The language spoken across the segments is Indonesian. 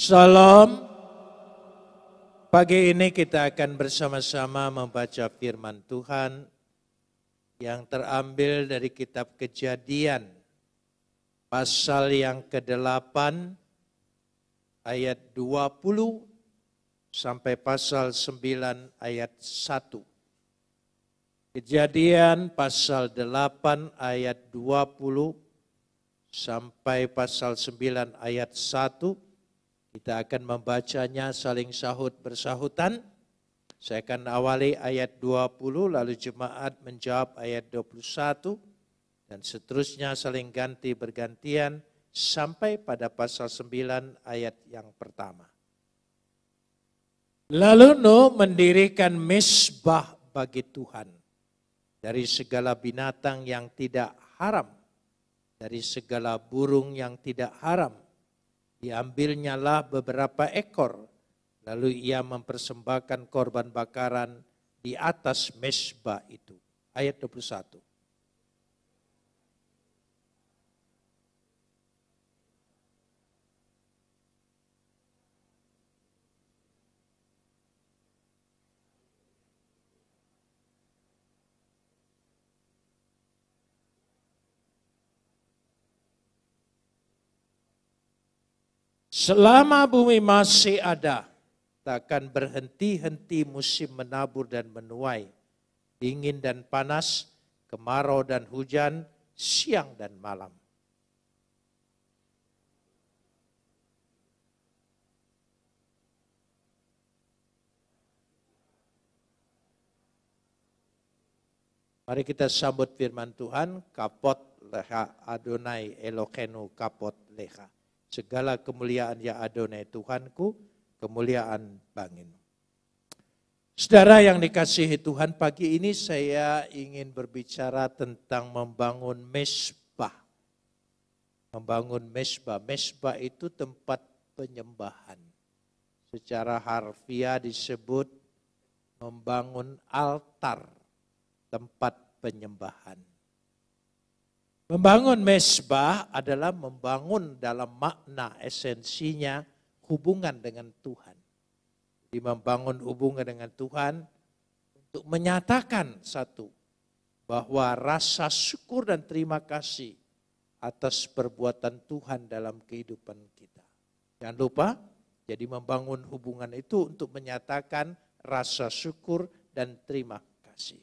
Shalom. Pagi ini kita akan bersama-sama membaca firman Tuhan yang terambil dari kitab Kejadian pasal yang ke-8 ayat 20 sampai pasal 9 ayat 1. Kejadian pasal 8 ayat 20 sampai pasal 9 ayat 1. Kita akan membacanya saling sahut bersahutan. Saya akan awali ayat 20, lalu jemaat menjawab ayat 21, dan seterusnya saling ganti bergantian sampai pada pasal 9 ayat yang pertama. Lalu Nuh mendirikan mezbah bagi Tuhan dari segala binatang yang tidak haram, dari segala burung yang tidak haram. Diambilnyalah beberapa ekor, lalu ia mempersembahkan korban bakaran di atas mezbah itu. Ayat 21. Selama bumi masih ada, takkan berhenti-henti musim menabur dan menuai, dingin dan panas, kemarau dan hujan, siang dan malam. Mari kita sambut firman Tuhan, kapot leha Adonai Eloheinu kapot leha. Segala kemuliaan ya Adonai Tuhanku, kemuliaan banginu. Saudara yang dikasihi Tuhan, pagi ini saya ingin berbicara tentang membangun mezbah. Membangun mezbah. Mezbah itu tempat penyembahan. Secara harfiah disebut membangun altar, tempat penyembahan. Membangun mezbah adalah membangun dalam makna esensinya hubungan dengan Tuhan. Jadi membangun hubungan dengan Tuhan untuk menyatakan satu, bahwa rasa syukur dan terima kasih atas perbuatan Tuhan dalam kehidupan kita. Jangan lupa, jadi membangun hubungan itu untuk menyatakan rasa syukur dan terima kasih.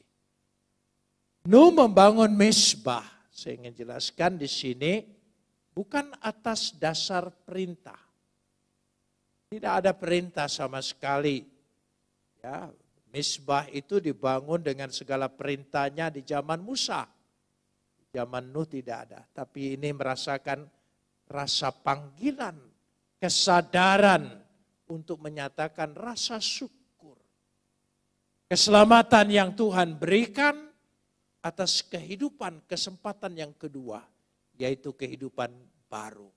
Nuh membangun mezbah. Saya ingin jelaskan di sini bukan atas dasar perintah. Tidak ada perintah sama sekali. Ya, mezbah itu dibangun dengan segala perintahnya di zaman Musa. Zaman Nuh tidak ada, tapi ini merasakan rasa panggilan, kesadaran untuk menyatakan rasa syukur. Keselamatan yang Tuhan berikan atas kehidupan, kesempatan yang kedua, yaitu kehidupan baru.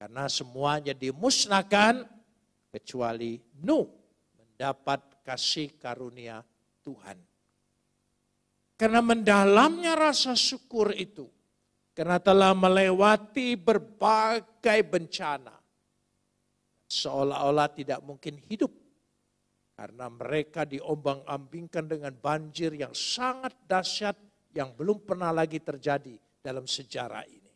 Karena semuanya dimusnahkan, kecuali Nuh mendapat kasih karunia Tuhan. Karena mendalamnya rasa syukur itu, karena telah melewati berbagai bencana, seolah-olah tidak mungkin hidup. Karena mereka diombang-ambingkan dengan banjir yang sangat dahsyat yang belum pernah lagi terjadi dalam sejarah ini.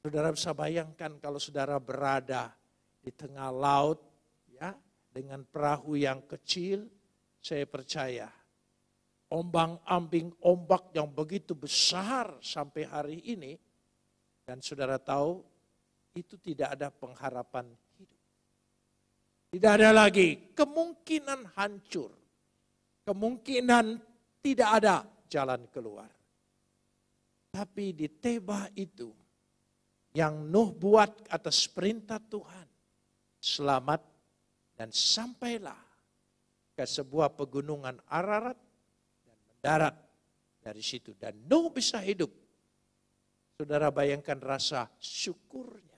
Saudara bisa bayangkan kalau saudara berada di tengah laut ya, dengan perahu yang kecil, saya percaya ombang-ambing ombak yang begitu besar sampai hari ini, dan saudara tahu itu tidak ada pengharapan hidup. Tidak ada lagi kemungkinan hancur. Kemungkinan tidak ada jalan keluar. Tapi di Tebah itu yang Nuh buat atas perintah Tuhan. Selamat dan sampailah ke sebuah pegunungan Ararat dan mendarat dari situ. Dan Nuh bisa hidup. Saudara bayangkan rasa syukurnya.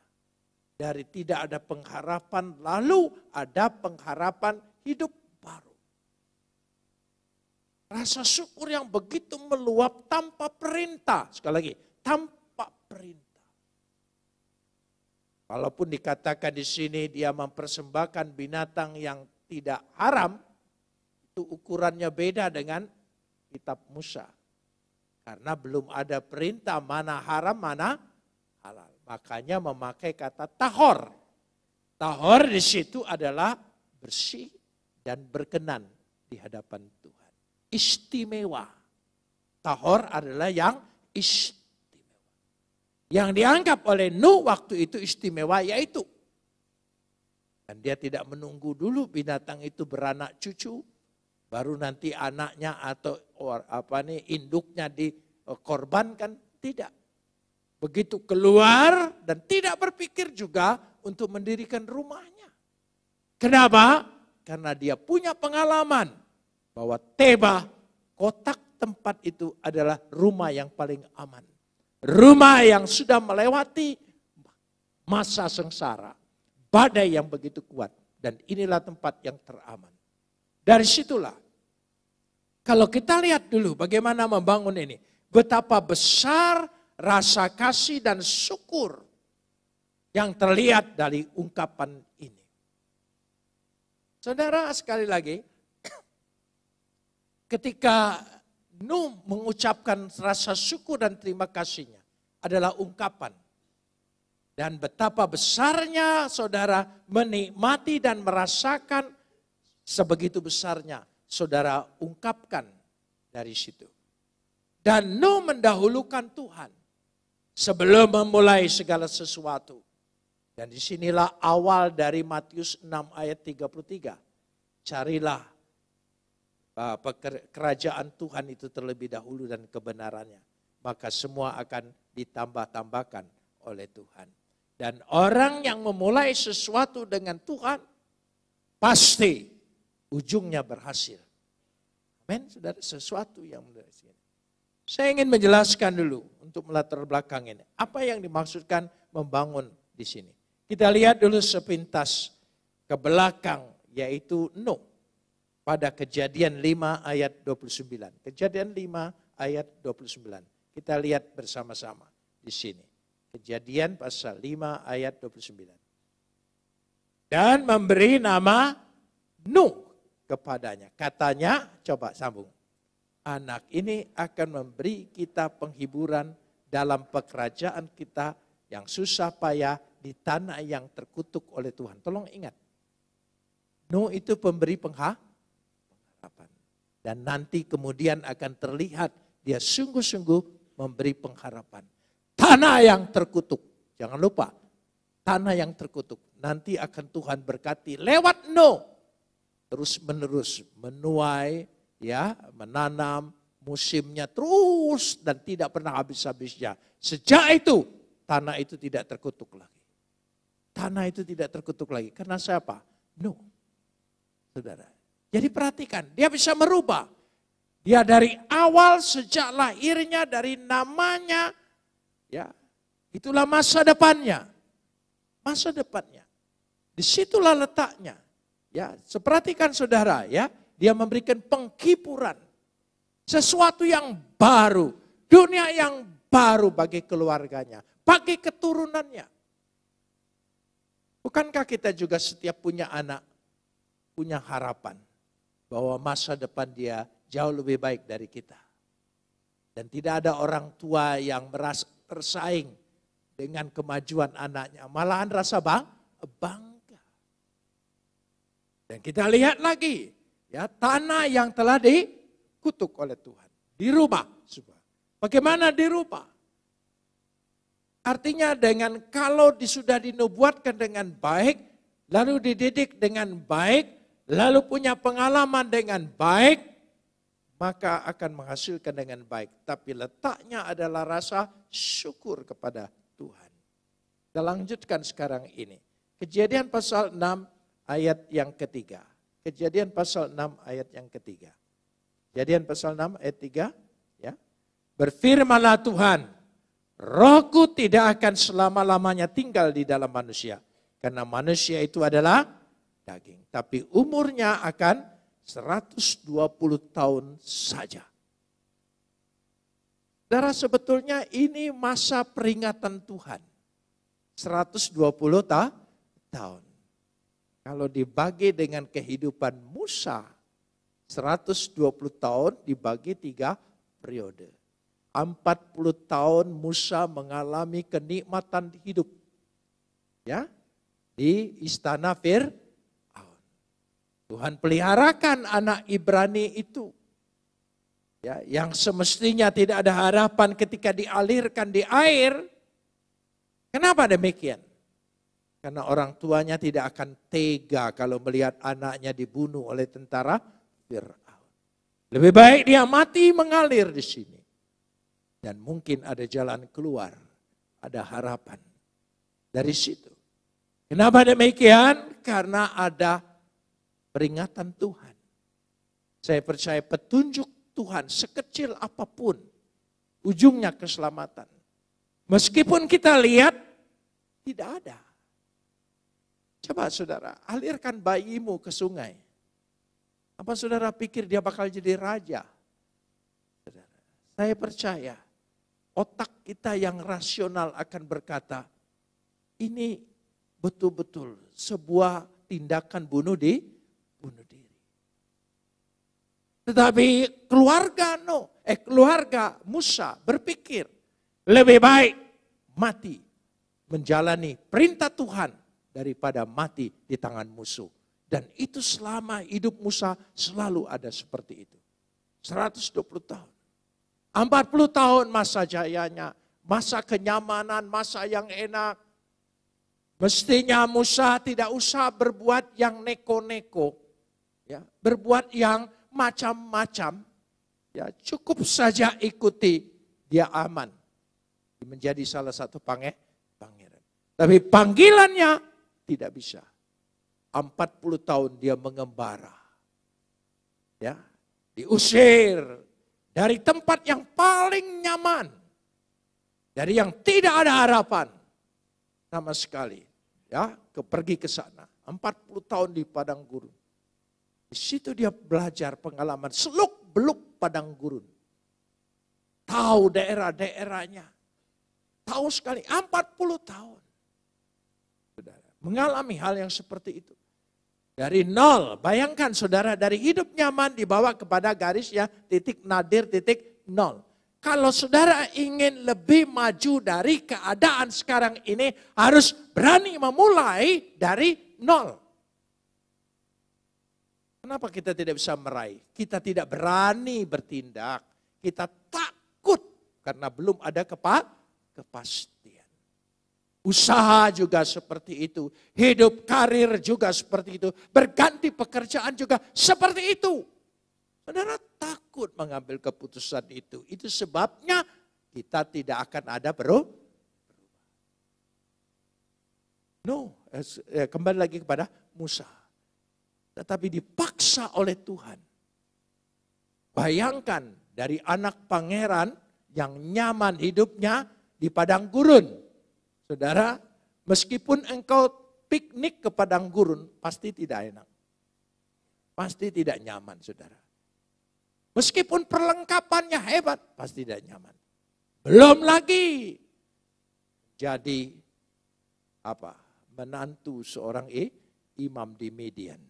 Dari tidak ada pengharapan, lalu ada pengharapan hidup baru. Rasa syukur yang begitu meluap tanpa perintah. Sekali lagi, tanpa perintah. Walaupun dikatakan di sini dia mempersembahkan binatang yang tidak haram, itu ukurannya beda dengan kitab Musa. Karena belum ada perintah mana haram, mana halal. Makanya memakai kata tahor. Tahor di situ adalah bersih dan berkenan di hadapan Tuhan. Istimewa. Tahor adalah yang istimewa. Yang dianggap oleh Nuh waktu itu istimewa yaitu. Dan dia tidak menunggu dulu binatang itu beranak cucu. Baru nanti anaknya atau induknya dikorbankan. Tidak. Begitu keluar dan tidak berpikir juga untuk mendirikan rumahnya. Kenapa? Karena dia punya pengalaman bahwa Tebah, kotak tempat itu adalah rumah yang paling aman. Rumah yang sudah melewati masa sengsara, badai yang begitu kuat. Dan inilah tempat yang teraman. Dari situlah, kalau kita lihat dulu bagaimana membangun ini. Betapa besar rasa kasih dan syukur yang terlihat dari ungkapan ini. Saudara, sekali lagi, ketika Nuh mengucapkan rasa syukur dan terima kasihnya adalah ungkapan. Dan betapa besarnya saudara menikmati dan merasakan sebegitu besarnya saudara ungkapkan dari situ. Dan Nuh mendahulukan Tuhan sebelum memulai segala sesuatu. Dan disinilah awal dari Matius 6 ayat 33. Carilah kerajaan Tuhan itu terlebih dahulu dan kebenarannya. Maka semua akan ditambah-tambahkan oleh Tuhan. Dan orang yang memulai sesuatu dengan Tuhan, pasti ujungnya berhasil. Amin, saudara, sesuatu yang berhasil. Saya ingin menjelaskan dulu untuk melatar belakang ini. Apa yang dimaksudkan membangun di sini. Kita lihat dulu sepintas ke belakang, yaitu Nuh. Pada Kejadian 5 ayat 29. Kejadian 5 ayat 29. Kita lihat bersama-sama di sini. Kejadian pasal 5 ayat 29. Dan memberi nama Nuh kepadanya. Katanya, coba sambung. Anak ini akan memberi kita penghiburan dalam pekerjaan kita yang susah payah di tanah yang terkutuk oleh Tuhan. Tolong ingat. Nuh itu pemberi pengharapan. Dan nanti kemudian akan terlihat dia sungguh-sungguh memberi pengharapan. Tanah yang terkutuk. Jangan lupa, tanah yang terkutuk. Nanti akan Tuhan berkati lewat Nuh. Terus menerus menuai, ya, menanam, musimnya terus dan tidak pernah habis-habisnya. Sejak itu, tanah itu tidak terkutuk lagi. Tanah itu tidak terkutuk lagi. Karena siapa? Nuh. Saudara. Jadi perhatikan, dia bisa merubah. Dia dari awal sejak lahirnya, dari namanya, ya, itulah masa depannya. Masa depannya. Disitulah letaknya. Ya, perhatikan saudara, ya, dia memberikan penghiburan. Sesuatu yang baru, dunia yang baru bagi keluarganya, bagi keturunannya. Bukankah kita juga setiap punya anak, punya harapan bahwa masa depan dia jauh lebih baik dari kita. Dan tidak ada orang tua yang merasa tersaing dengan kemajuan anaknya. Malahan rasa bangga. Dan kita lihat lagi, ya, tanah yang telah dikutuk oleh Tuhan. Dirubah. Bagaimana dirubah? Artinya dengan kalau sudah dinubuatkan dengan baik, lalu dididik dengan baik, lalu punya pengalaman dengan baik, maka akan menghasilkan dengan baik. Tapi letaknya adalah rasa syukur kepada Tuhan. Kita lanjutkan sekarang ini. Kejadian pasal 6 ayat yang ketiga. Kejadian pasal 6 ayat yang ketiga. Kejadian pasal 6 ayat 3. Ya. Berfirmanlah Tuhan, Rohku tidak akan selama-lamanya tinggal di dalam manusia. Karena manusia itu adalah daging. Tapi umurnya akan 120 tahun saja. Saudara, sebetulnya ini masa peringatan Tuhan. 120 tahun. Kalau dibagi dengan kehidupan Musa, 120 tahun dibagi 3 periode. 40 tahun Musa mengalami kenikmatan hidup. Ya, di istana Fir'aun. Tuhan peliharakan anak Ibrani itu. Ya, yang semestinya tidak ada harapan ketika dialirkan di air. Kenapa demikian? Karena orang tuanya tidak akan tega kalau melihat anaknya dibunuh oleh tentara Fir'aun. Lebih baik dia mati mengalir di sini. Dan mungkin ada jalan keluar, ada harapan dari situ. Kenapa demikian? Karena ada peringatan Tuhan. Saya percaya petunjuk Tuhan sekecil apapun, ujungnya keselamatan. Meskipun kita lihat tidak ada. Coba saudara, alirkan bayimu ke sungai. Apa saudara pikir dia bakal jadi raja? Saudara, saya percaya otak kita yang rasional akan berkata, ini betul-betul sebuah tindakan bunuh diri. Tetapi keluarga Musa berpikir lebih baik mati menjalani perintah Tuhan daripada mati di tangan musuh. Dan itu selama hidup Musa selalu ada seperti itu. 120 tahun. 40 tahun masa jayanya, masa kenyamanan, masa yang enak. Mestinya Musa tidak usah berbuat yang neko-neko. Ya, berbuat yang macam-macam. Ya, cukup saja ikuti, dia aman. Menjadi salah satu pangeran. Tapi panggilannya tidak bisa. 40 tahun dia mengembara. Ya, diusir dari tempat yang paling nyaman. Dari yang tidak ada harapan sama sekali. Ya, pergi ke sana. 40 tahun di padang gurun. Di situ dia belajar pengalaman seluk-beluk padang gurun. Tahu daerah-daerahnya. Tahu sekali 40 tahun. Saudara, mengalami hal yang seperti itu. Dari nol, bayangkan saudara dari hidup nyaman dibawa kepada garis ya titik nadir titik nol. Kalau saudara ingin lebih maju dari keadaan sekarang ini harus berani memulai dari nol. Kenapa kita tidak bisa meraih? Kita tidak berani bertindak. Kita takut karena belum ada kepastian. Usaha juga seperti itu. Hidup karir juga seperti itu. Berganti pekerjaan juga seperti itu. Saudara takut mengambil keputusan itu. Itu sebabnya kita tidak akan ada berubah. Kembali lagi kepada Musa. Tetapi dipaksa oleh Tuhan. Bayangkan dari anak pangeran yang nyaman hidupnya di padang gurun. Saudara, meskipun engkau piknik ke padang gurun, pasti tidak enak. Pasti tidak nyaman, saudara. Meskipun perlengkapannya hebat, pasti tidak nyaman. Belum lagi jadi menantu seorang imam di Midian.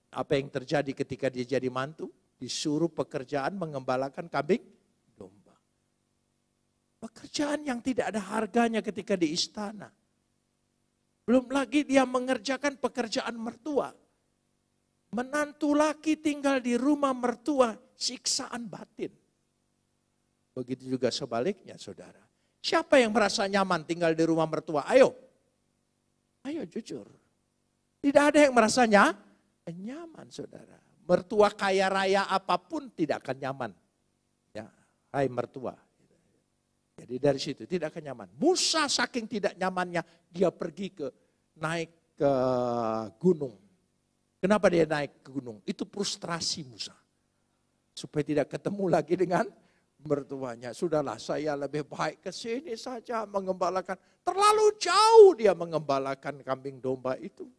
Apa yang terjadi ketika dia jadi mantu? Disuruh pekerjaan mengembalakan kambing domba. Pekerjaan yang tidak ada harganya ketika di istana. Belum lagi dia mengerjakan pekerjaan mertua. Menantu laki tinggal di rumah mertua, siksaan batin. Begitu juga sebaliknya, saudara. Siapa yang merasa nyaman tinggal di rumah mertua? Ayo jujur. Tidak ada yang merasa nyaman, saudara. Mertua kaya raya apapun tidak akan nyaman. Ya, hai mertua. Jadi dari situ tidak akan nyaman. Musa saking tidak nyamannya, dia pergi naik ke gunung. Kenapa dia naik ke gunung? Itu frustrasi Musa. Supaya tidak ketemu lagi dengan mertuanya. Sudahlah, saya lebih baik ke sini saja mengembalakan. Terlalu jauh dia mengembalakan kambing domba itu.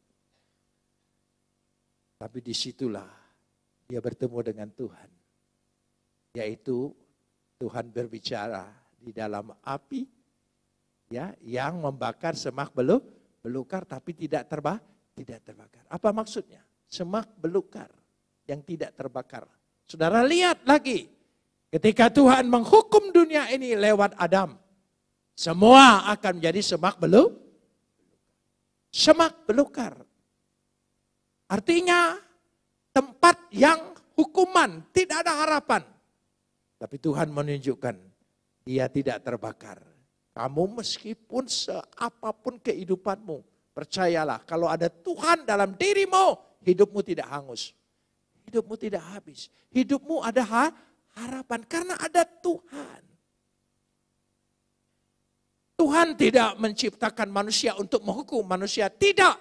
Tapi disitulah dia bertemu dengan Tuhan. Yaitu Tuhan berbicara di dalam api Ya, yang membakar semak belukar tapi tidak terbakar. Apa maksudnya? Semak belukar yang tidak terbakar. Saudara lihat lagi, ketika Tuhan menghukum dunia ini lewat Adam, semua akan menjadi semak belukar. Artinya tempat yang hukuman, tidak ada harapan. Tapi Tuhan menunjukkan dia tidak terbakar. Kamu meskipun seapapun kehidupanmu, percayalah kalau ada Tuhan dalam dirimu, hidupmu tidak hangus. Hidupmu tidak habis. Hidupmu ada harapan karena ada Tuhan. Tuhan tidak menciptakan manusia untuk menghukum manusia. Tidak.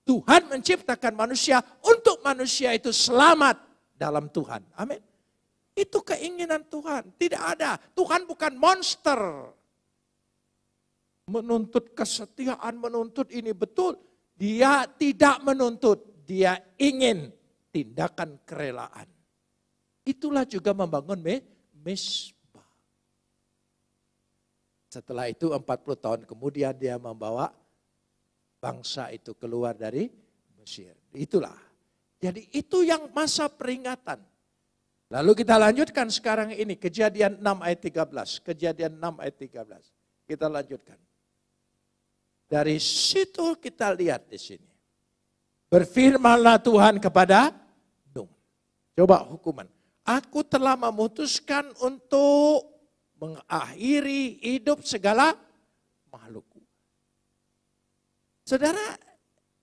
Tuhan menciptakan manusia untuk manusia itu selamat dalam Tuhan. Amin. Itu keinginan Tuhan. Tidak ada. Tuhan bukan monster. Menuntut kesetiaan, menuntut ini betul. Dia tidak menuntut. Dia ingin tindakan kerelaan. Itulah juga membangun mesbah. Setelah itu 40 tahun kemudian dia membawa bangsa itu keluar dari Mesir. Itulah. Jadi itu yang masa peringatan. Lalu kita lanjutkan sekarang ini. Kejadian 6 ayat 13. Kejadian 6 ayat 13. Kita lanjutkan. Dari situ kita lihat di sini. Berfirmanlah Tuhan kepada Nuh. Coba hukuman. Aku telah memutuskan untuk mengakhiri hidup segala makhlukku. Saudara,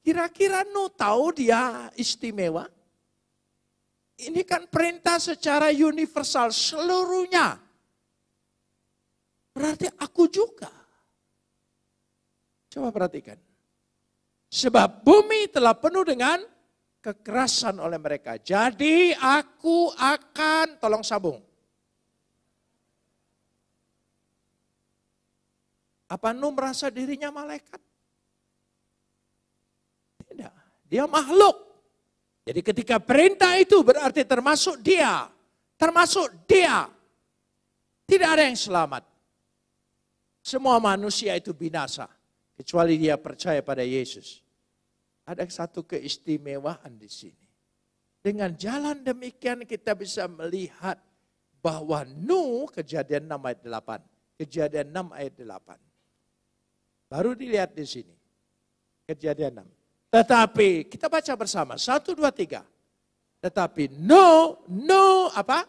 kira-kira Nuh tahu dia istimewa? Ini kan perintah secara universal seluruhnya. Berarti aku juga. Coba perhatikan. Sebab bumi telah penuh dengan kekerasan oleh mereka. Jadi aku akan, tolong sambung. Apa Nuh merasa dirinya malaikat? Tidak. Dia makhluk. Jadi ketika perintah itu berarti termasuk dia. Termasuk dia. Tidak ada yang selamat. Semua manusia itu binasa. Kecuali dia percaya pada Yesus. Ada satu keistimewaan di sini. Dengan jalan demikian kita bisa melihat bahwa Nuh, Kejadian 6 ayat 8. Kejadian 6 ayat 8. Baru dilihat di sini. Kejadian 6. Tetapi kita baca bersama. 1, 2, 3. Tetapi Nuh apa?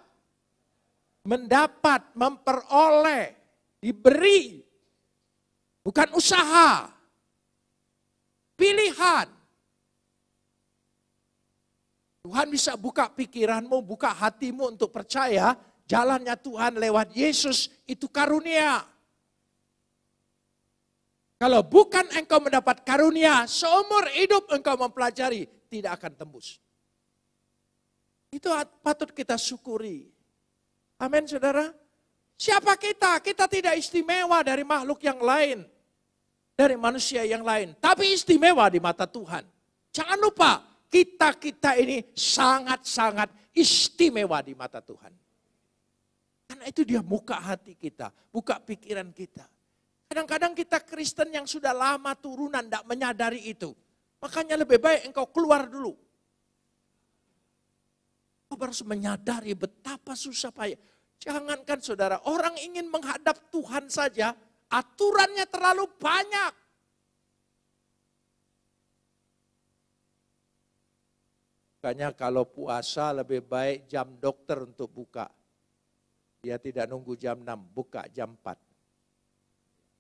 Mendapat, memperoleh, diberi. Bukan usaha. Pilihan. Tuhan bisa buka pikiranmu, buka hatimu untuk percaya jalannya Tuhan lewat Yesus itu karunia. Kalau bukan engkau mendapat karunia, seumur hidup engkau mempelajari, tidak akan tembus. Itu patut kita syukuri. Amin saudara. Siapa kita? Kita tidak istimewa dari makhluk yang lain. Dari manusia yang lain. Tapi istimewa di mata Tuhan. Jangan lupa, kita ini sangat-sangat istimewa di mata Tuhan. Karena itu dia buka hati kita, buka pikiran kita. Kadang-kadang kita Kristen yang sudah lama turunan tidak menyadari itu. Makanya lebih baik engkau keluar dulu. Kau harus menyadari betapa susah payah. Jangankan saudara, orang ingin menghadap Tuhan saja, aturannya terlalu banyak. Makanya kalau puasa lebih baik jam dokter untuk buka. Dia tidak nunggu jam 6, buka jam 4.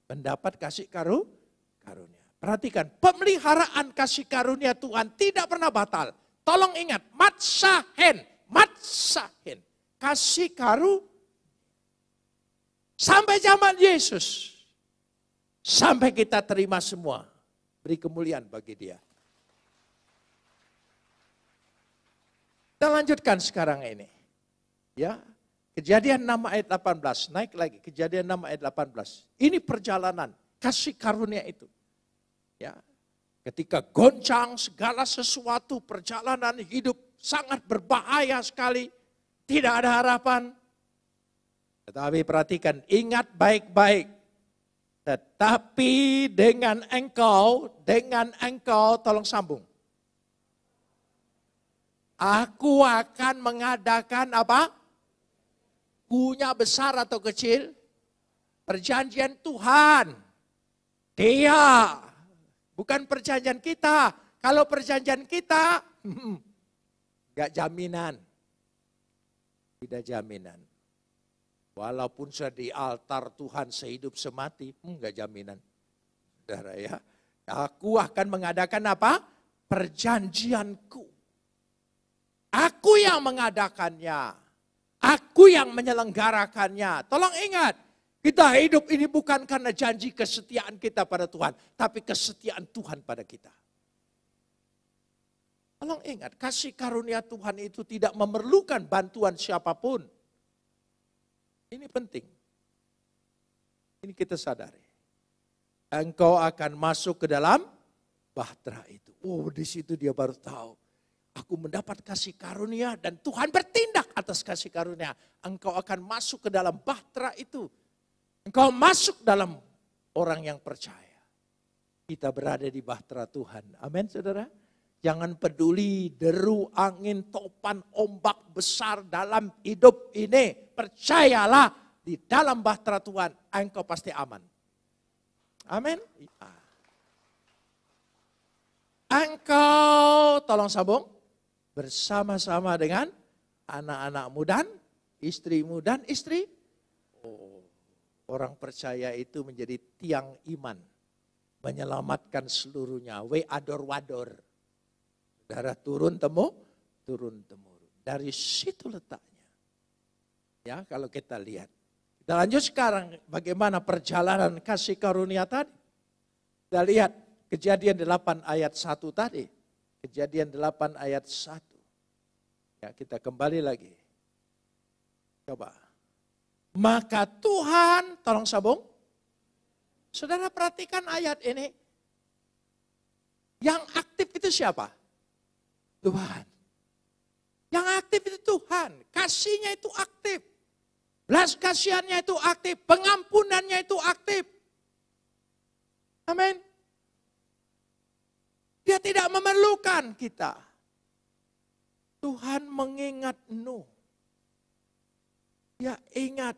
Mendapat kasih karunia. Perhatikan, pemeliharaan kasih karunia Tuhan tidak pernah batal. Tolong ingat, matsahen. Kasih karunia. Sampai zaman Yesus. Sampai kita terima semua. Beri kemuliaan bagi dia. Kita lanjutkan sekarang ini. Ya. Kejadian 6 ayat 18, naik lagi, Kejadian 6 ayat 18. Ini perjalanan, kasih karunia itu. Ya, ketika goncang segala sesuatu, perjalanan hidup sangat berbahaya sekali, tidak ada harapan. Tetapi perhatikan, ingat baik-baik. Tetapi dengan engkau, tolong sambung. Aku akan mengadakan apa? Punya besar atau kecil? Perjanjian Tuhan. Dia, bukan perjanjian kita. Kalau perjanjian kita, enggak jaminan. Tidak jaminan. Walaupun sudah di altar Tuhan sehidup semati, enggak jaminan. Saudara ya, aku akan mengadakan apa? Perjanjianku. Aku yang mengadakannya. Aku yang menyelenggarakannya. Tolong ingat, kita hidup ini bukan karena janji kesetiaan kita pada Tuhan, tapi kesetiaan Tuhan pada kita. Tolong ingat, kasih karunia Tuhan itu tidak memerlukan bantuan siapapun. Ini penting. Ini kita sadari. Engkau akan masuk ke dalam bahtera itu. Oh, di situ dia baru tahu. Aku mendapat kasih karunia dan Tuhan bertindak atas kasih karunia. Engkau akan masuk ke dalam bahtera itu. Engkau masuk dalam orang yang percaya. Kita berada di bahtera Tuhan. Amin, saudara. Jangan peduli deru angin, topan, ombak besar dalam hidup ini. Percayalah di dalam bahtera Tuhan, engkau pasti aman. Amin. Engkau, tolong sambung, bersama-sama dengan anak-anakmu dan istrimu dan istri. Oh, orang percaya itu menjadi tiang iman. Menyelamatkan seluruhnya. Wador. Saudara turun temurun. Dari situ letaknya. Ya, kalau kita lihat. Kita lanjut sekarang bagaimana perjalanan kasih karunia tadi. Kita lihat Kejadian 8 ayat 1 tadi. Kejadian 8 ayat 1. Ya, kita kembali lagi. Coba. Maka Tuhan, tolong sambung. Saudara perhatikan ayat ini. Yang aktif itu siapa? Tuhan. Yang aktif itu Tuhan. Kasihnya itu aktif. Belas kasihannya itu aktif. Pengampunannya itu aktif. Amin. Dia tidak memerlukan kita. Tuhan mengingat Nuh. Dia ingat.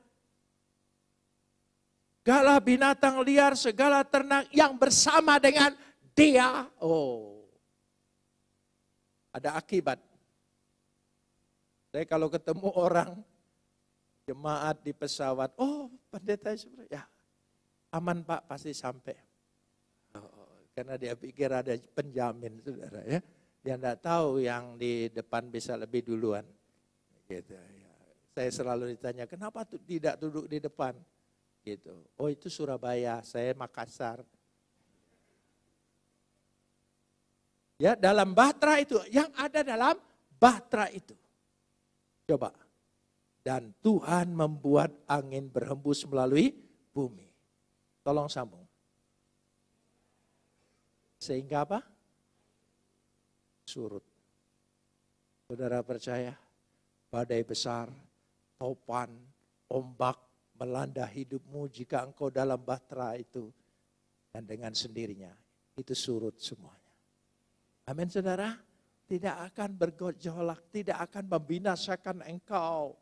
Segala binatang liar, segala ternak yang bersama dengan dia. Oh. Ada akibat. Saya kalau ketemu orang, jemaat di pesawat, oh pendeta ya aman Pak pasti sampai. Oh, karena dia pikir ada penjamin saudara ya. Dia tidak tahu yang di depan bisa lebih duluan. Gitu, ya. Saya selalu ditanya, kenapa tidak duduk di depan? Gitu. Oh itu Surabaya, saya Makassar. Ya dalam bahtera itu, yang ada dalam bahtera itu. Coba. Dan Tuhan membuat angin berhembus melalui bumi. Tolong sambung. Sehingga apa? Surut. Saudara percaya? Badai besar, topan, ombak melanda hidupmu jika engkau dalam bahtera itu. Dan dengan sendirinya itu surut semuanya. Amin saudara. Tidak akan bergejolak, tidak akan membinasakan engkau.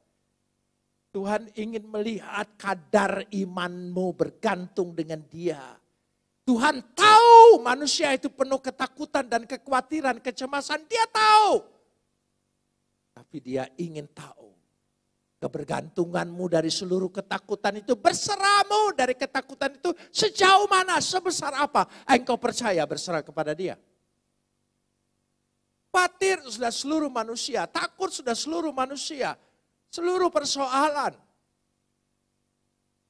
Tuhan ingin melihat kadar imanmu bergantung dengan Dia. Tuhan tahu manusia itu penuh ketakutan dan kekhawatiran, kecemasan. Dia tahu. Tapi Dia ingin tahu. Kebergantunganmu dari seluruh ketakutan itu, berserahmu dari ketakutan itu sejauh mana, sebesar apa engkau percaya berserah kepada Dia. Khawatir sudah seluruh manusia, takut sudah seluruh manusia, seluruh persoalan.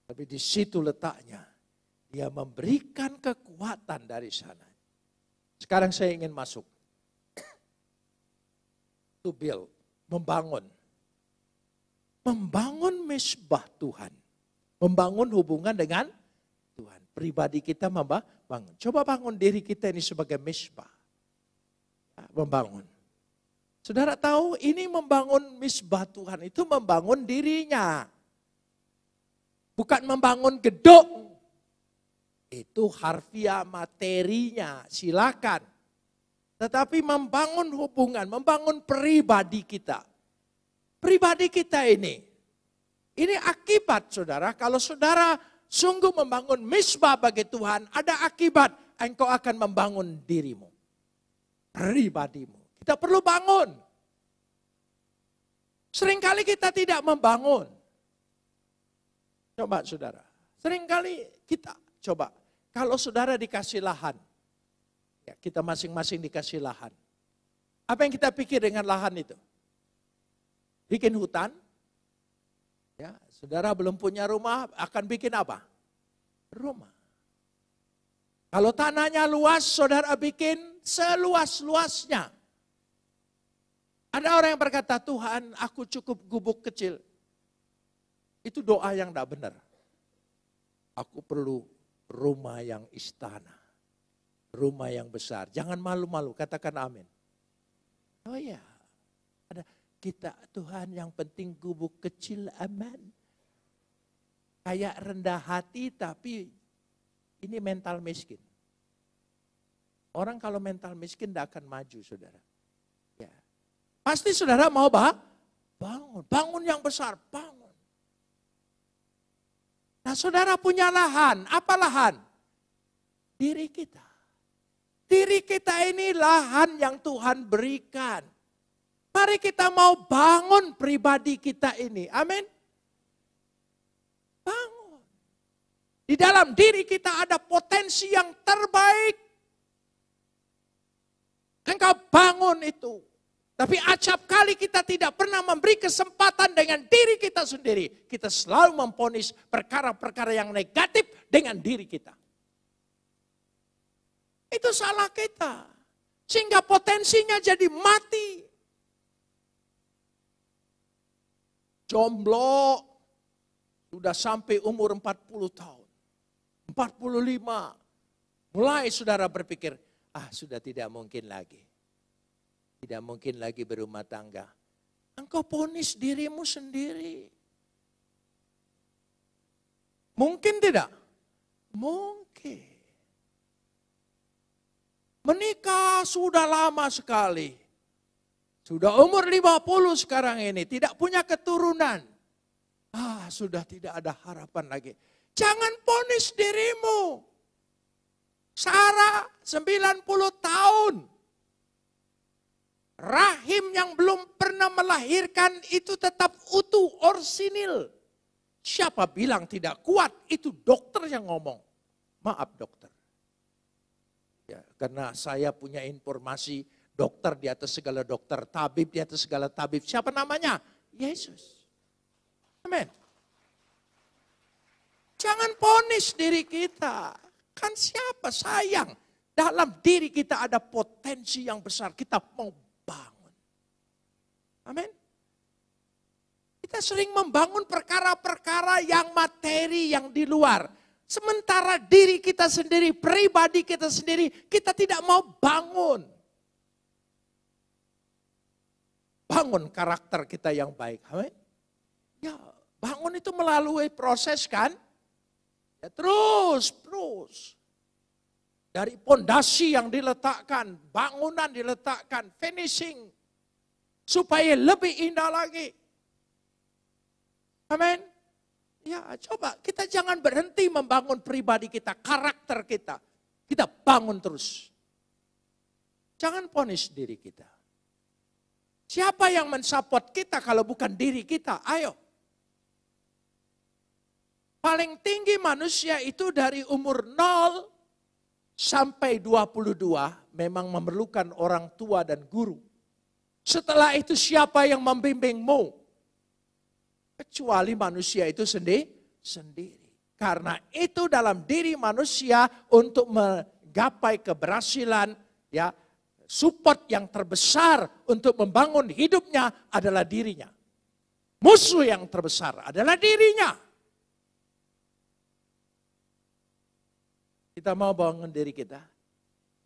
Tapi di situ letaknya, Dia memberikan kekuatan dari sana. Sekarang saya ingin masuk. To build, membangun. Membangun mesbah Tuhan. Membangun hubungan dengan Tuhan. Pribadi kita membangun. Coba bangun diri kita ini sebagai mesbah. Membangun. Saudara tahu ini membangun misbah Tuhan itu membangun dirinya. Bukan membangun gedung. Itu harfiah materinya, silakan. Tetapi membangun hubungan, membangun pribadi kita. Pribadi kita ini akibat saudara, kalau saudara sungguh membangun misbah bagi Tuhan, ada akibat, engkau akan membangun dirimu. Pribadimu. Kita perlu bangun. Seringkali kita tidak membangun. Coba saudara, seringkali kita, coba, kalau saudara dikasih lahan, ya, kita masing-masing dikasih lahan. Apa yang kita pikir dengan lahan itu? Bikin hutan. Ya, saudara belum punya rumah, akan bikin apa? Rumah. Kalau tanahnya luas, saudara bikin seluas-luasnya. Ada orang yang berkata, Tuhan, aku cukup gubuk kecil. Itu doa yang tidak benar. Aku perlu rumah yang istana. Rumah yang besar. Jangan malu-malu, katakan amin. Oh ya, ada kita Tuhan yang penting gubuk kecil aman. Kayak rendah hati tapi ini mental miskin. Orang kalau mental miskin tidak akan maju saudara. Ya. Pasti saudara mau bangun. Bangun yang besar, bangun. Nah saudara punya lahan, apa lahan? Diri kita. Diri kita ini lahan yang Tuhan berikan. Mari kita mau bangun pribadi kita ini. Amin. Bangun. Di dalam diri kita ada potensi yang terbaik. Engkau bangun itu. Tapi acap kali kita tidak pernah memberi kesempatan dengan diri kita sendiri. Kita selalu memponis perkara-perkara yang negatif dengan diri kita. Itu salah kita. Sehingga potensinya jadi mati. Jomblo sudah sampai umur 40 tahun. 45. Mulai saudara berpikir, sudah tidak mungkin lagi. Tidak mungkin lagi berumah tangga. Engkau ponis dirimu sendiri. Mungkin tidak? Mungkin. Menikah sudah lama sekali. Sudah umur 50 sekarang ini. Tidak punya keturunan. Sudah tidak ada harapan lagi. Jangan ponis dirimu. Sarah 90 tahun. Rahim yang belum pernah melahirkan itu tetap utuh, orsinil. Siapa bilang tidak kuat? Itu dokter yang ngomong. Maaf dokter. Ya, karena saya punya informasi dokter di atas segala dokter, tabib di atas segala tabib. Siapa namanya? Yesus. Amin. Jangan ponis diri kita. Kan siapa sayang? Dalam diri kita ada potensi yang besar. Kita mau bangun. Amin. Kita sering membangun perkara-perkara yang materi, yang di luar. Sementara diri kita sendiri, pribadi kita sendiri, kita tidak mau bangun. Bangun karakter kita yang baik. Amin. Ya, bangun itu melalui proses kan? Ya, terus. Dari pondasi yang diletakkan, bangunan diletakkan, finishing. Supaya lebih indah lagi. Amin. Ya, coba kita jangan berhenti membangun pribadi kita, karakter kita. Kita bangun terus. Jangan ponis diri kita. Siapa yang mensupport kita kalau bukan diri kita? Ayo. Paling tinggi manusia itu dari umur 0 sampai 22 memang memerlukan orang tua dan guru. Setelah itu siapa yang membimbingmu? Kecuali manusia itu sendiri. Karena itu dalam diri manusia untuk menggapai keberhasilan, ya, support yang terbesar untuk membangun hidupnya adalah dirinya. Musuh yang terbesar adalah dirinya. Kita mau bangun diri kita.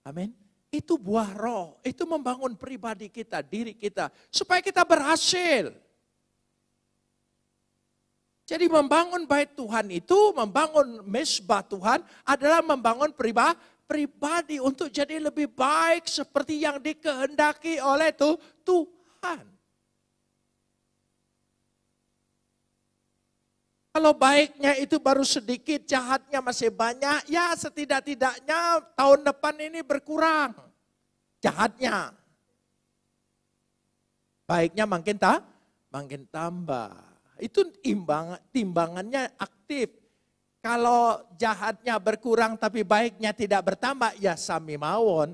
Amin. Itu buah roh. Itu membangun pribadi kita, diri kita. Supaya kita berhasil. Jadi membangun bait Tuhan itu, membangun mezbah Tuhan adalah membangun pribadi untuk jadi lebih baik seperti yang dikehendaki oleh Tuhan. Kalau baiknya itu baru sedikit, jahatnya masih banyak, ya setidak-tidaknya tahun depan ini berkurang jahatnya. Baiknya makin tambah. Itu timbangannya aktif. Kalau jahatnya berkurang tapi baiknya tidak bertambah, ya sami mawon.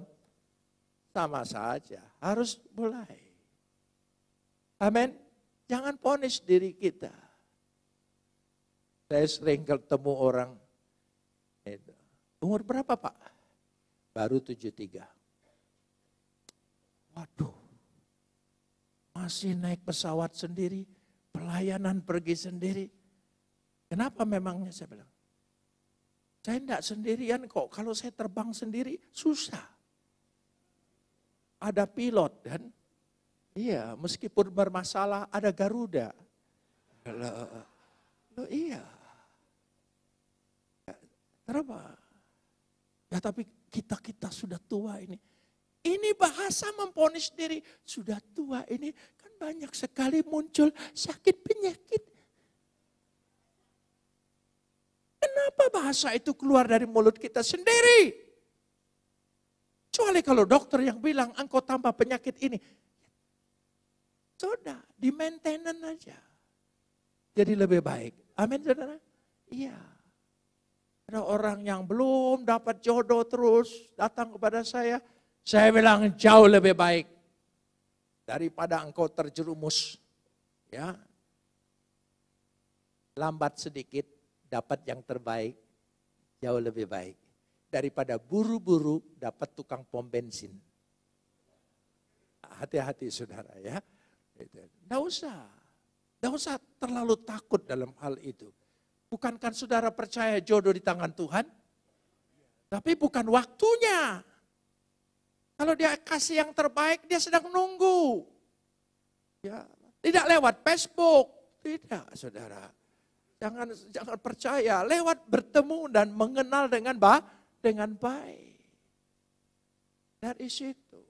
Sama saja, harus mulai. Amin. Jangan ponis diri kita. Saya sering ketemu orang, umur berapa Pak? Baru 73. Waduh, masih naik pesawat sendiri. Pelayanan pergi sendiri. Kenapa memangnya saya bilang? Saya tidak sendirian kok. Kalau saya terbang sendiri susah. Ada pilot kan? Iya, meskipun bermasalah ada Garuda. Loh, iya. Kenapa? Ya tapi kita sudah tua ini. Ini bahasa memponis diri. Sudah tua ini kan banyak sekali muncul sakit penyakit. Kenapa bahasa itu keluar dari mulut kita sendiri? Kecuali kalau dokter yang bilang engkau tambah penyakit ini. Sudah, di maintenance aja. Jadi lebih baik. Amin saudara? Iya. Ada orang yang belum dapat jodoh terus datang kepada saya. Saya bilang jauh lebih baik daripada engkau terjerumus. Ya. Lambat sedikit dapat yang terbaik, jauh lebih baik. Daripada buru-buru dapat tukang pom bensin. Hati-hati saudara ya. Tidak usah terlalu takut dalam hal itu. Bukankah saudara percaya jodoh di tangan Tuhan? Tapi bukan waktunya. Kalau dia kasih yang terbaik, dia sedang nunggu. Ya, tidak lewat Facebook. Tidak, saudara. Jangan percaya. Lewat bertemu dan mengenal dengan baik. Dari situ.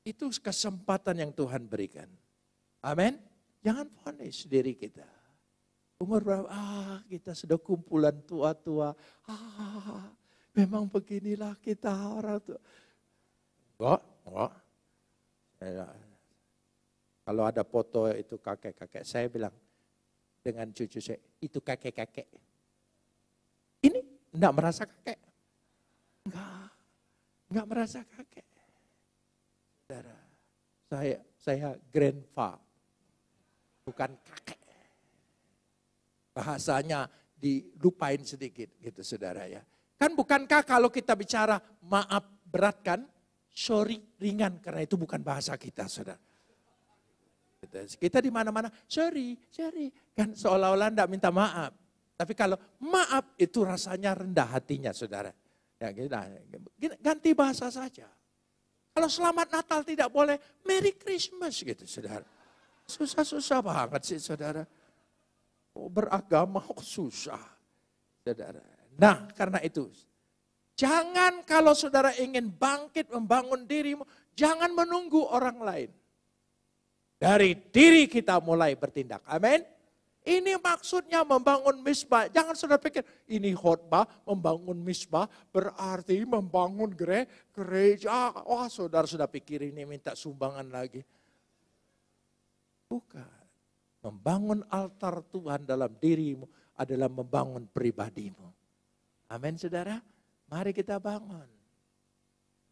Itu kesempatan yang Tuhan berikan. Amin. Jangan vonis diri kita. Umur berapa? Kita sudah kumpulan tua-tua. Memang beginilah kita orang tua. Enggak. Kalau ada foto itu kakek-kakek, saya bilang dengan cucu saya, itu kakek-kakek. Ini enggak merasa kakek. Enggak merasa kakek. Saudara, saya grandpa, bukan kakek. Bahasanya dilupain sedikit gitu saudara ya. Kan bukankah kalau kita bicara maaf berat kan? Sorry ringan, karena itu bukan bahasa kita, saudara. Kita di mana-mana, sorry, kan seolah-olah tidak minta maaf. Tapi kalau maaf itu rasanya rendah hatinya, saudara. Ya, ganti bahasa saja. Kalau selamat Natal tidak boleh, Merry Christmas gitu, saudara. Susah-susah banget sih, saudara. Beragama kok susah, saudara. Nah, karena itu. Jangan kalau saudara ingin bangkit membangun dirimu, jangan menunggu orang lain. Dari diri kita mulai bertindak. Amin. Ini maksudnya membangun misbah. Jangan saudara pikir ini khotbah membangun misbah berarti membangun gereja. Wah saudara sudah pikir ini minta sumbangan lagi. Bukan. Membangun altar Tuhan dalam dirimu adalah membangun pribadimu. Amin saudara. Mari kita bangun.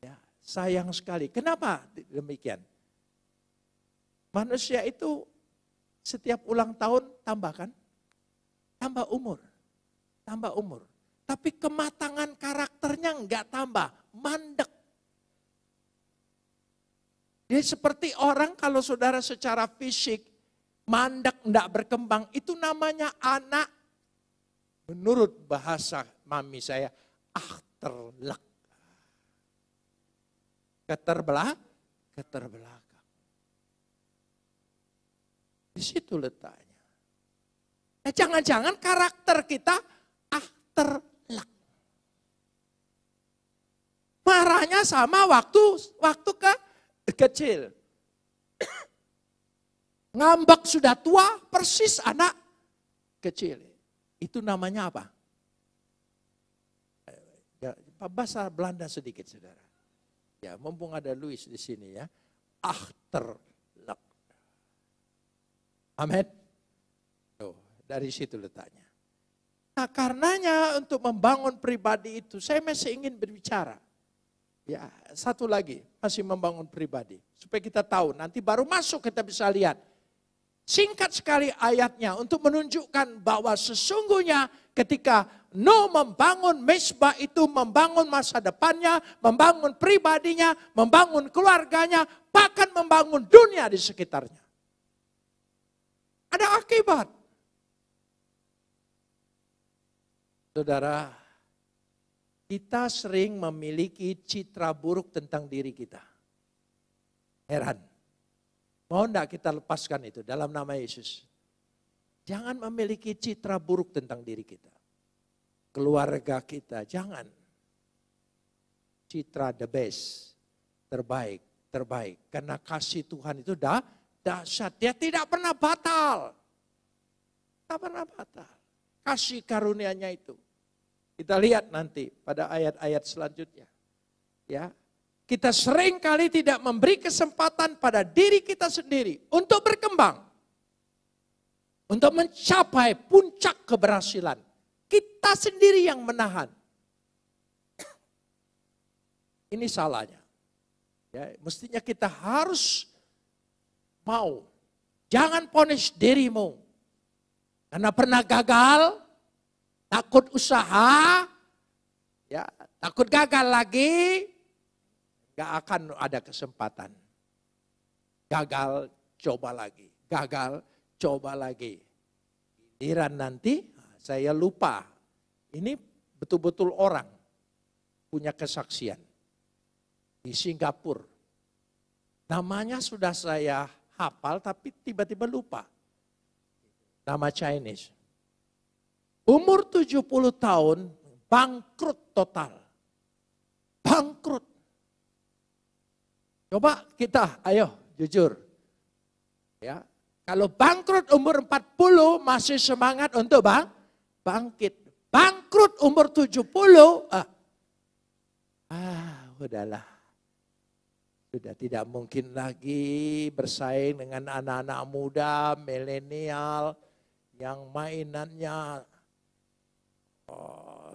Ya, sayang sekali. Kenapa demikian? Manusia itu setiap ulang tahun tambah kan? Tambah umur. Tapi kematangan karakternya enggak tambah. Mandek. Dia seperti orang kalau saudara secara fisik mandek enggak berkembang. Itu namanya anak. Menurut bahasa mami saya. Terlek. Keterbelakang. Di situ letaknya. Jangan-jangan karakter kita terlak. Marahnya sama waktu kecil. Ngambek sudah tua, persis anak kecil. Itu namanya apa? Ya, bahasa Belanda sedikit, saudara. Ya, mumpung ada Louis di sini ya. Achterlijk. Amin. Tuh, dari situ letaknya. Nah, karenanya untuk membangun pribadi itu, saya masih ingin berbicara. Ya, satu lagi, masih membangun pribadi. Supaya kita tahu, nanti baru masuk kita bisa lihat. Singkat sekali ayatnya untuk menunjukkan bahwa sesungguhnya ketika Nuh membangun mezbah itu, membangun masa depannya, membangun pribadinya, membangun keluarganya, bahkan membangun dunia di sekitarnya. Ada akibat. Saudara, kita sering memiliki citra buruk tentang diri kita. Heran. Mau enggak kita lepaskan itu dalam nama Yesus? Jangan memiliki citra buruk tentang diri kita. Keluarga kita, jangan. Citra the best, terbaik. Karena kasih Tuhan itu dahsyat. Dia tidak pernah batal. Tidak pernah batal. Kasih karunia-Nya itu. Kita lihat nanti pada ayat-ayat selanjutnya. Ya. Kita sering kali tidak memberi kesempatan pada diri kita sendiri untuk berkembang. Untuk mencapai puncak keberhasilan. Kita sendiri yang menahan. Ini salahnya. Ya, mestinya kita harus mau. Jangan punish dirimu. Karena pernah gagal, takut usaha, ya, takut gagal lagi. Gak akan ada kesempatan. Gagal, coba lagi. Gagal, coba lagi. Giliran nanti, saya lupa. Ini betul-betul orang punya kesaksian. Di Singapura. Namanya sudah saya hafal, tapi tiba-tiba lupa. Nama Chinese. Umur 70 tahun, bangkrut total. Bangkrut. Coba kita, ayo jujur. Ya, kalau bangkrut umur 40 masih semangat untuk bangkit. Bangkrut umur 70, udahlah. Sudah tidak mungkin lagi bersaing dengan anak-anak muda, milenial yang mainannya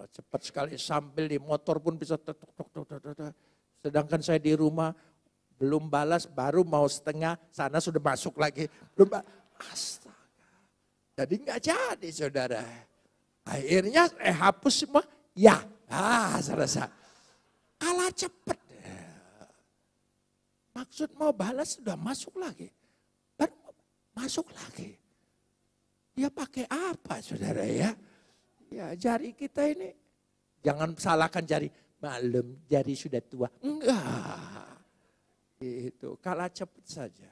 cepat sekali, sambil di motor pun bisa sedangkan saya di rumah belum balas, baru mau setengah, sana sudah masuk lagi. Astaga. Jadi nggak jadi, saudara. Akhirnya hapus semua. Ya, selesai. Kalah cepat. Maksud mau balas sudah masuk lagi. Baru masuk lagi. Dia pakai apa, saudara ya? Ya, jari kita ini. Jangan salahkan jari. Maklum, jari sudah tua. Enggak. Itu kalah cepat saja.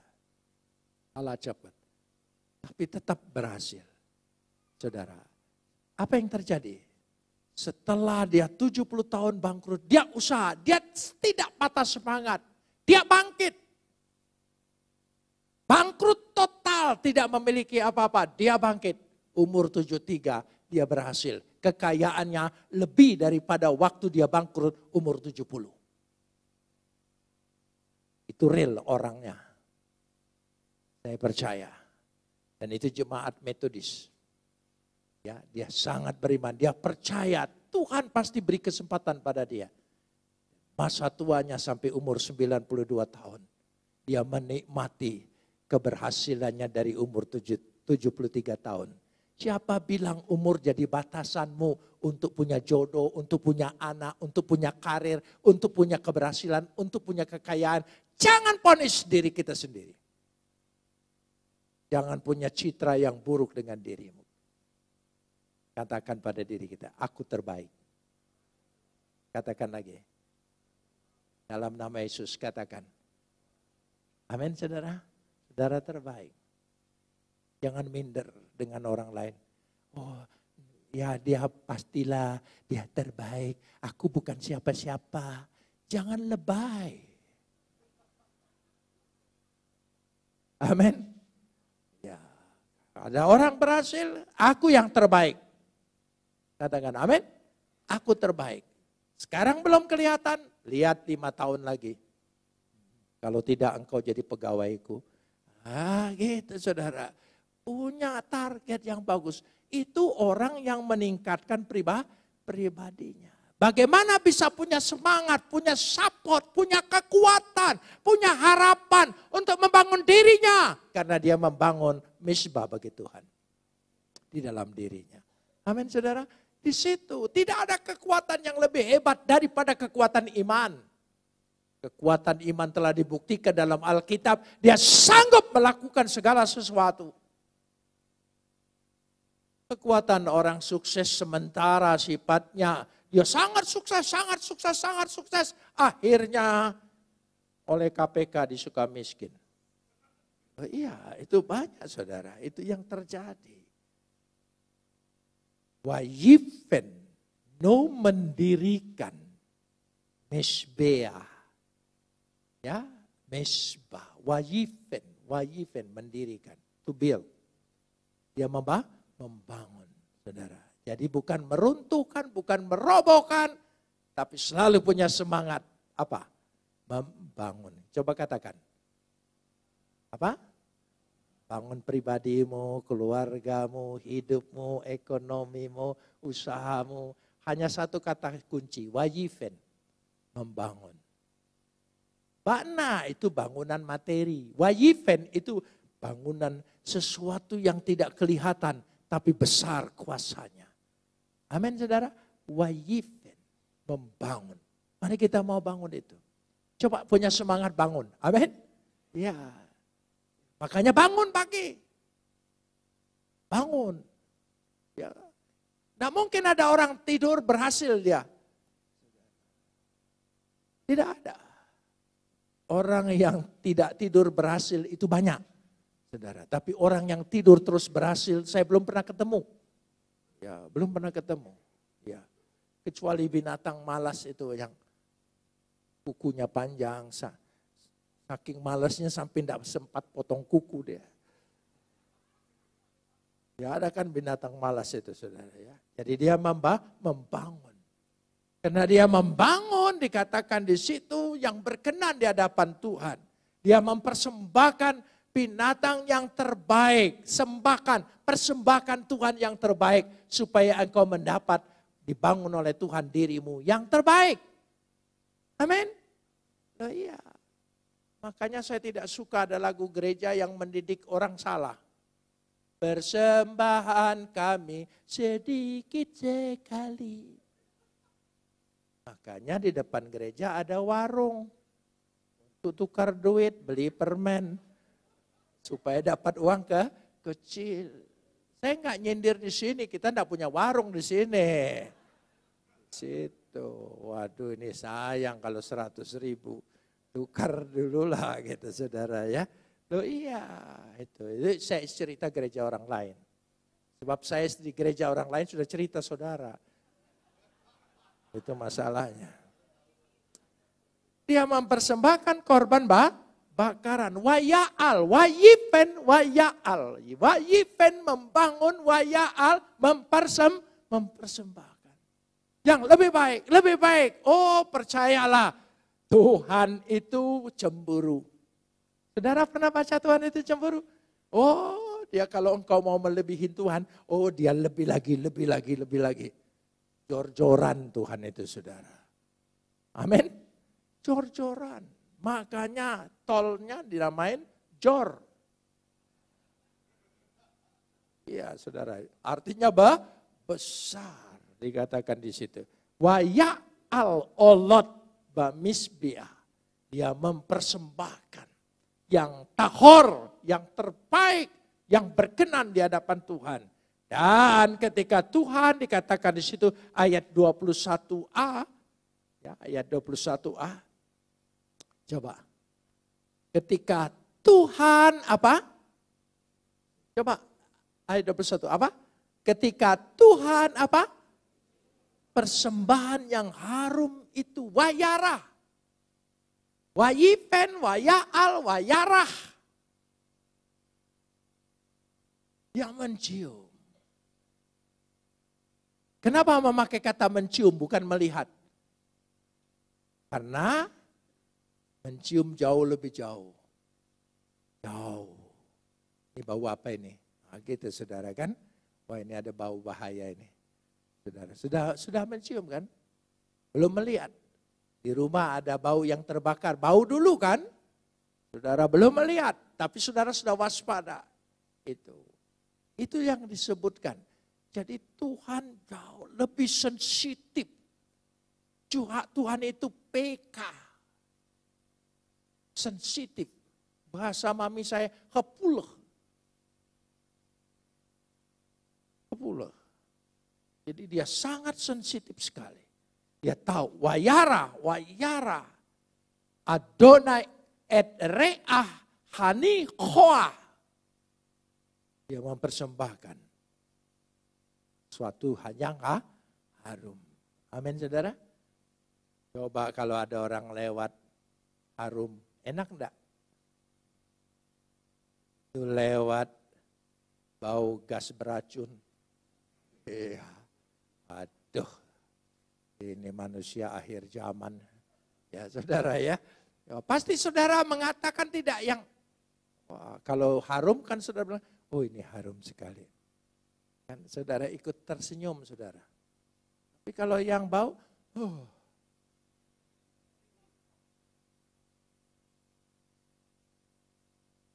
Kalah cepat. Tapi tetap berhasil. Saudara, apa yang terjadi? Setelah dia 70 tahun bangkrut, dia usaha, dia tidak patah semangat. Dia bangkit. Bangkrut total, tidak memiliki apa-apa, dia bangkit. Umur 73, dia berhasil. Kekayaannya lebih daripada waktu dia bangkrut umur 70. Itu real orangnya. Saya percaya. Dan itu jemaat Metodis. Ya, dia sangat beriman. Dia percaya Tuhan pasti beri kesempatan pada dia. Masa tuanya sampai umur 92 tahun. Dia menikmati keberhasilannya dari umur 73 tahun. Siapa bilang umur jadi batasanmu untuk punya jodoh, untuk punya anak, untuk punya karir, untuk punya keberhasilan, untuk punya kekayaan. Jangan punish diri kita sendiri. Jangan punya citra yang buruk dengan dirimu. Katakan pada diri kita, aku terbaik. Katakan lagi. Dalam nama Yesus katakan. Amin, saudara. Saudara terbaik. Jangan minder dengan orang lain. Oh, ya dia pastilah, dia terbaik. Aku bukan siapa-siapa. Jangan lebay. Amin. Ya, ada orang berhasil, aku yang terbaik. Katakan amin. Aku terbaik. Sekarang belum kelihatan, lihat 5 tahun lagi. Kalau tidak engkau jadi pegawaiku. Gitu saudara. Punya target yang bagus. Itu orang yang meningkatkan pribadinya. Bagaimana bisa punya semangat, punya support, punya kekuatan, punya harapan untuk membangun dirinya. Karena dia membangun misbah bagi Tuhan. Di dalam dirinya. Amin saudara. Di situ tidak ada kekuatan yang lebih hebat daripada kekuatan iman. Kekuatan iman telah dibuktikan dalam Alkitab. Dia sanggup melakukan segala sesuatu. Kekuatan orang sukses sementara sifatnya. Dia sangat sukses, sangat sukses, sangat sukses. Akhirnya oleh KPK disuka miskin. Oh iya, itu banyak saudara. Itu yang terjadi. Wayifen, no mendirikan mesbah. Ya, mesbah. Wayifen mendirikan. To build. Dia membangun, saudara. Jadi bukan meruntuhkan, bukan merobohkan, tapi selalu punya semangat. Apa? Membangun. Coba katakan. Apa? Bangun pribadimu, keluargamu, hidupmu, ekonomimu, usahamu. Hanya satu kata kunci, wayifen. Membangun. Bana itu bangunan materi. Wayifen itu bangunan sesuatu yang tidak kelihatan, tapi besar kuasanya. Amin saudara. Wayifen, membangun. Mari kita mau bangun itu. Coba punya semangat bangun. Amin. Ya. Makanya bangun pagi. Bangun. Ya. Nah mungkin ada orang tidur berhasil dia. Tidak ada. Orang yang tidak tidur berhasil itu banyak. Saudara, tapi orang yang tidur terus berhasil, saya belum pernah ketemu. Ya, belum pernah ketemu. Ya, kecuali binatang malas itu yang kukunya panjang, saking malasnya sampai tidak sempat potong kuku dia. Ya, ada kan binatang malas itu, saudara ya. Jadi dia membangun. Karena dia membangun, dikatakan di situ yang berkenan di hadapan Tuhan. Dia mempersembahkan binatang yang terbaik, persembahkan Tuhan yang terbaik supaya engkau mendapat dibangun oleh Tuhan dirimu yang terbaik. Amin. Nah, iya. Makanya saya tidak suka ada lagu gereja yang mendidik orang salah. Persembahan kami sedikit sekali. Makanya di depan gereja ada warung untuk tukar duit, beli permen. Supaya dapat uang kecil. Saya nggak nyindir di sini, kita nggak punya warung di sini. Situ, waduh ini sayang kalau 100.000. Tukar dulu lah gitu saudara ya. Loh iya, itu saya cerita gereja orang lain. Sebab saya di gereja orang lain sudah cerita saudara. Itu masalahnya. Dia mempersembahkan korban bakaran, waya'al, wayifen membangun, waya'al mempersembahkan. Yang lebih baik. Oh percayalah, Tuhan itu cemburu. Saudara pernah baca Tuhan itu cemburu? Oh dia kalau engkau mau melebihi Tuhan, oh dia lebih lagi. Jor-joran Tuhan itu saudara. Amin. Jor-joran. Makanya tolnya dinamain jor. Iya saudara, artinya besar dikatakan di situ. Wa ya'al olot bamisbiah. Dia mempersembahkan yang tahor, yang terbaik, yang berkenan di hadapan Tuhan. Dan ketika Tuhan dikatakan di situ ayat 21a, ya ayat 21a. Coba. Ketika Tuhan apa? Coba ayat 21 apa? ketika Tuhan apa? Persembahan yang harum itu wayarah. Wayifen, wayaal, wayarah. Dia mencium. Kenapa memakai kata mencium bukan melihat? Karena mencium jauh lebih jauh. Jauh. Ini bau apa ini? Nah, gitu saudara kan? Wah ini ada bau bahaya ini. Saudara, sudah mencium kan? Belum melihat. Di rumah ada bau yang terbakar. Bau dulu kan? Saudara belum melihat. Tapi saudara sudah waspada. Itu yang disebutkan. Jadi Tuhan jauh lebih sensitif. Tuhan itu PK. Sensitif. Bahasa mami saya, hepuleh. Hepuleh. Jadi dia sangat sensitif sekali. Dia tahu, wayara, Adonai et re'ah hani khoah. Dia mempersembahkan suatu yang harum. Amin saudara. Coba kalau ada orang lewat harum, enak enggak? Itu lewat bau gas beracun. Iya, aduh. Ini manusia akhir zaman. Ya saudara ya. Pasti saudara mengatakan tidak yang. Wah, kalau harum kan saudara bilang, oh ini harum sekali. Kan saudara ikut tersenyum saudara. Tapi kalau yang bau,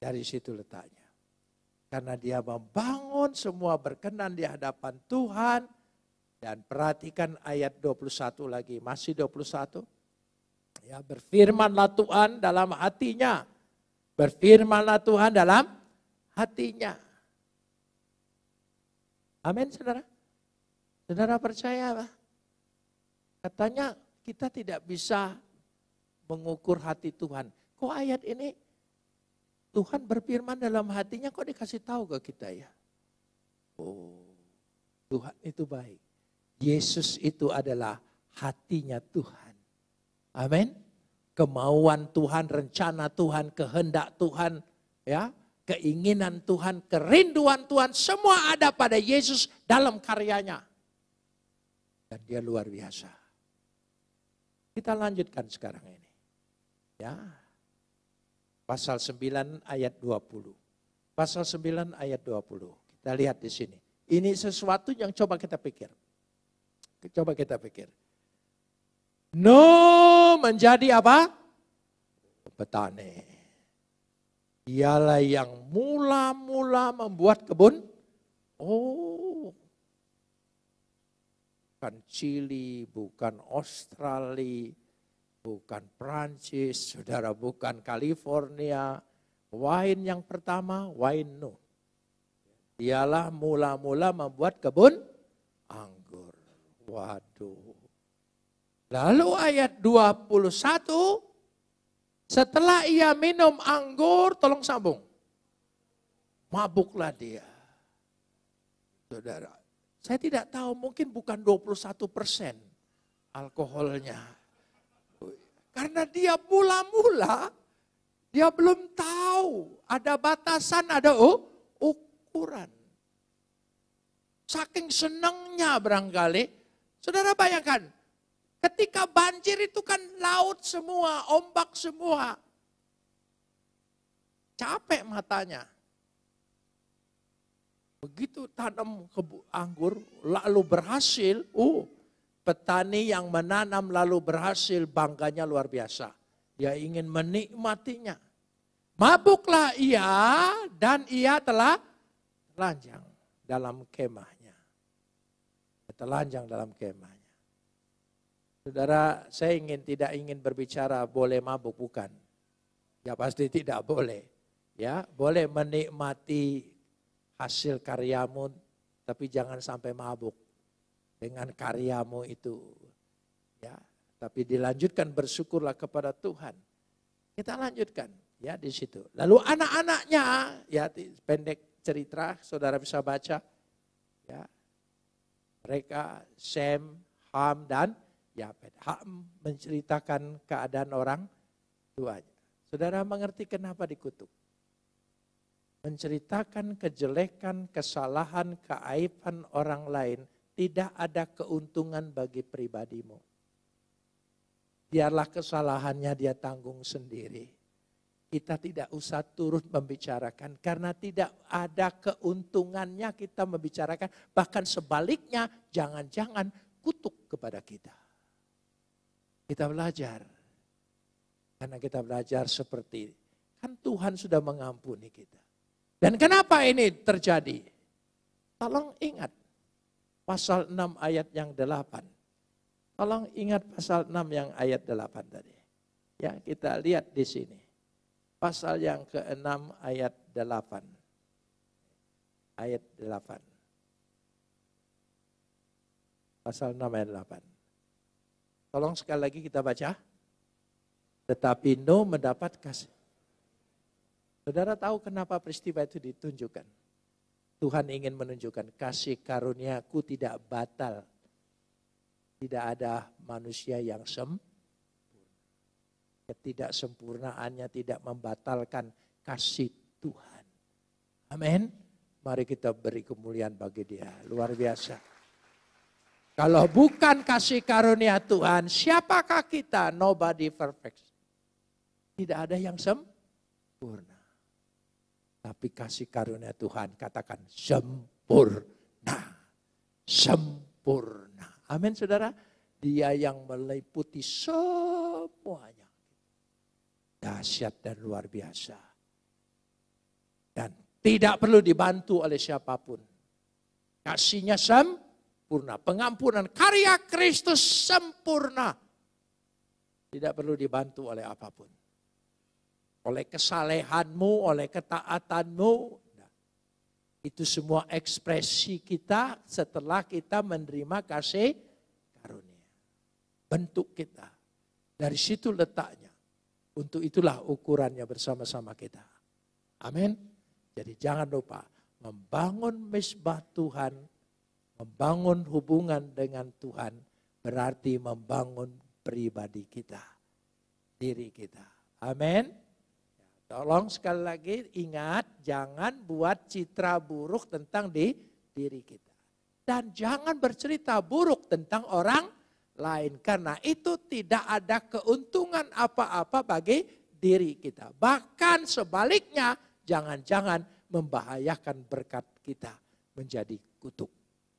dari situ letaknya. Karena dia membangun semua berkenan di hadapan Tuhan. Dan perhatikan ayat 21 lagi, masih 21. Ya, berfirmanlah Tuhan dalam hatinya. Berfirmanlah Tuhan dalam hatinya. Amin saudara. Saudara percaya apa? Katanya kita tidak bisa mengukur hati Tuhan. Kok ayat ini Tuhan berfirman dalam hatinya kok dikasih tahu ke kita ya? Oh, Tuhan itu baik. Yesus itu adalah hatinya Tuhan. Amin. Kemauan Tuhan, rencana Tuhan, kehendak Tuhan, ya, keinginan Tuhan, kerinduan Tuhan, semua ada pada Yesus dalam karyanya. Dan dia luar biasa. Kita lanjutkan sekarang ini. Ya. Pasal 9 ayat 20. Pasal 9 ayat 20. Kita lihat di sini. Ini sesuatu yang coba kita pikir. Coba kita pikir. Nuh menjadi apa? Petani. Dialah yang mula-mula membuat kebun. Oh. Bukan Chili, bukan Australia, bukan Prancis, saudara, bukan California. Wine yang pertama, wine Nuh. Dialah mula-mula membuat kebun anggur. Waduh. Lalu ayat 21, setelah ia minum anggur, tolong sambung. Mabuklah dia. Saudara, saya tidak tahu, mungkin bukan 21% alkoholnya. Karena dia mula-mula, dia belum tahu ada batasan, ada ukuran. Saking senangnya barangkali. Saudara bayangkan, ketika banjir itu kan laut semua, ombak semua. Capek matanya. Begitu tanam anggur, lalu berhasil, petani yang menanam lalu berhasil, bangganya luar biasa. Dia ingin menikmatinya. Mabuklah ia dan ia telah telanjang dalam kemahnya. Telanjang dalam kemahnya. Saudara, saya tidak ingin berbicara boleh mabuk, bukan. Ya pasti tidak boleh. Ya, boleh menikmati hasil karyamu, tapi jangan sampai mabuk dengan karyamu itu. Ya, tapi dilanjutkan bersyukurlah kepada Tuhan. Kita lanjutkan ya di situ. Lalu anak-anaknya, ya pendek cerita, saudara bisa baca. Ya, Mereka, Sem, Ham, dan Yafet. Ham menceritakan keadaan orang tuanya. Saudara mengerti kenapa dikutuk? Menceritakan kejelekan, kesalahan, keaiban orang lain tidak ada keuntungan bagi pribadimu. Biarlah kesalahannya dia tanggung sendiri. Kita tidak usah turut membicarakan karena tidak ada keuntungannya kita membicarakan. Bahkan sebaliknya jangan-jangan kutuk kepada kita. Kita belajar. Karena kita belajar seperti kan Tuhan sudah mengampuni kita. Dan kenapa ini terjadi? Tolong ingat pasal 6 ayat yang 8. Tolong ingat pasal 6 yang ayat 8 tadi. Ya, kita lihat di sini. Pasal yang ke-6 ayat 8. Ayat 8. Pasal 6 ayat 8. Tolong sekali lagi kita baca. Tetapi Nuh mendapat kasih. Saudara tahu kenapa peristiwa itu ditunjukkan? Tuhan ingin menunjukkan kasih karuniaku tidak batal. Tidak ada manusia yang sempurna. Ketidaksempurnaannya tidak membatalkan kasih Tuhan. Amin. Mari kita beri kemuliaan bagi dia. Luar biasa. Kalau bukan kasih karunia Tuhan, siapakah kita? Nobody perfect. Tidak ada yang sempurna. Tapi kasih karunia Tuhan, katakan sempurna. Sempurna. Amin saudara. Dia yang meliputi semuanya. Dahsyat dan luar biasa. Dan tidak perlu dibantu oleh siapapun. Kasihnya sempurna. Pengampunan karya Kristus sempurna. Tidak perlu dibantu oleh apapun. Oleh kesalehanmu, oleh ketaatanmu. Itu semua ekspresi kita setelah kita menerima kasih karunia. Bentuk kita. Dari situ letaknya. Untuk itulah ukurannya bersama-sama kita. Amin. Jadi jangan lupa membangun mezbah Tuhan, membangun hubungan dengan Tuhan berarti membangun pribadi kita, diri kita. Amin. Tolong sekali lagi ingat jangan buat citra buruk tentang diri kita. Dan jangan bercerita buruk tentang orang lain. Karena itu tidak ada keuntungan apa-apa bagi diri kita. Bahkan sebaliknya jangan-jangan membahayakan berkat kita menjadi kutuk.